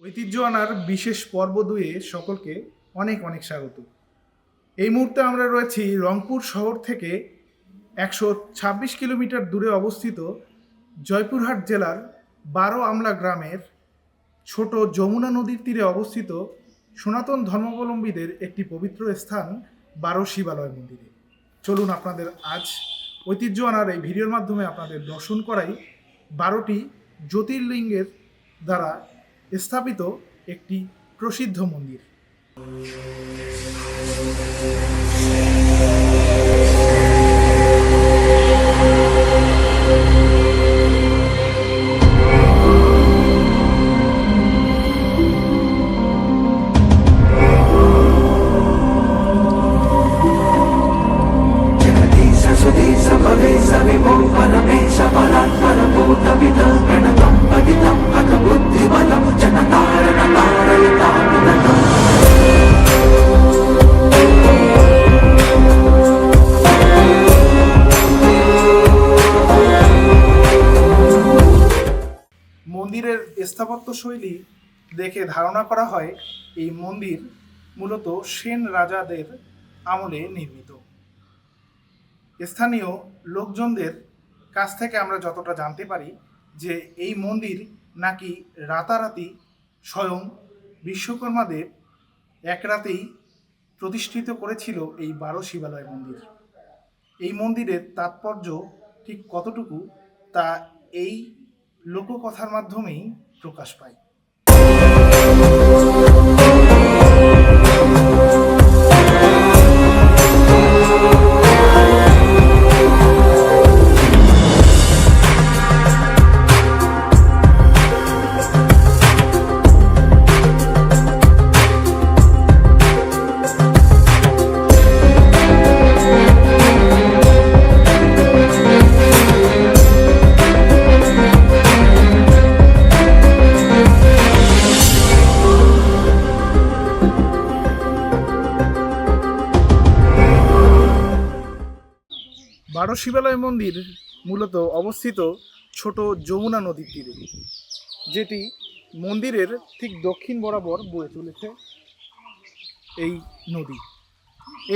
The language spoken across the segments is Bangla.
ঐতিহ্য আনার বিশেষ পর্ব 2-এ সকলকে অনেক অনেক স্বাগত। এই মুহূর্তে আমরা রয়েছি রংপুর শহর থেকে 126 কিলোমিটার দূরে অবস্থিত জয়পুরহাট জেলার 12 আমলা গ্রামের ছোট যমুনা নদীর তীরে অবস্থিত সনাতন ধর্মাবলম্বীদের একটি পবিত্র স্থান 12 শিবালয় মন্দিরে। চলুন আপনাদের আজ ঐতিহ্য আনার এই ভিডিওর মাধ্যমে আপনাদের দর্শন করাই 12টি জ্যোতির্লিঙ্গের দ্বারা স্থাপিত একটি প্রসিদ্ধ মন্দির। মন্দিরের স্থাপত্যশৈলী দেখে ধারণা করা হয় এই মন্দির মূলত সেন রাজাদের আমলে নির্মিত। স্থানীয় লোকজনদের কাছ থেকে আমরা যতটা জানতে পারি যে এই মন্দির নাকি রাতারাতি স্বয়ং বিশ্বকর্মাদেব এক রাতেই প্রতিষ্ঠিত করেছিল এই 12 শিবালয় মন্দির। এই মন্দিরের তাৎপর্য ঠিক কতটুকু তা এই লোককথার মাধ্যমেই প্রকাশ পায়। বারো শিবালয় মন্দির মূলত অবস্থিত ছোট যমুনা নদীর তীরে, যেটি মন্দিরের ঠিক দক্ষিণ বরাবর বয়ে চলেছে।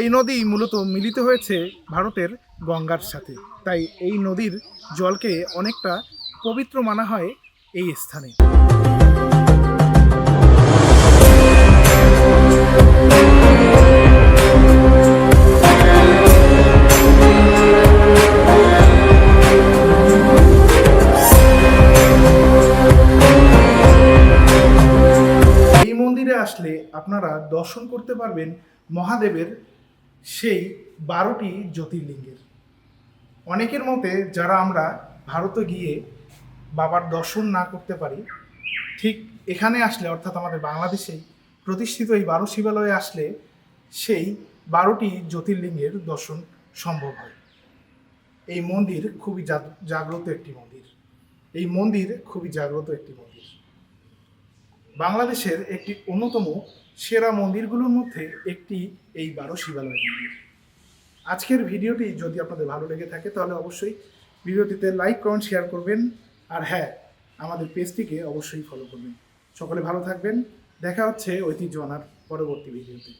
এই নদী মূলত মিলিত হয়েছে ভারতের গঙ্গার সাথে, তাই এই নদীর জলকে অনেকটা পবিত্র মানা হয় এই স্থানে। আসলে আপনারা দর্শন করতে পারবেন মহাদেবের সেই 12টি জ্যোতির্লিঙ্গের। অনেকের মতে যারা আমরা ভারতে গিয়ে বাবার দর্শন না করতে পারি, ঠিক এখানে আসলে অর্থাৎ আমাদের বাংলাদেশেই প্রতিষ্ঠিত এই 12 শিবালয়ে আসলে সেই 12টি জ্যোতির্লিঙ্গের দর্শন সম্ভব হয়। এই মন্দির খুবই জাগ্রত একটি মন্দির। বাংলাদেশের একটি অন্যতম সেরা মন্দিরগুলোর মধ্যে একটি এই 12 শিবালয় মন্দির। আজকের ভিডিওটি যদি আপনাদের ভালো লেগে থাকে তাহলে অবশ্যই ভিডিওটিতে লাইক, কমেন্ট, শেয়ার করবেন। আর হ্যাঁ, আমাদের পেজটিকে অবশ্যই ফলো করবেন। সকলে ভালো থাকবেন। দেখা হচ্ছে ঐতিহ্য আনার পরবর্তী ভিডিওতে।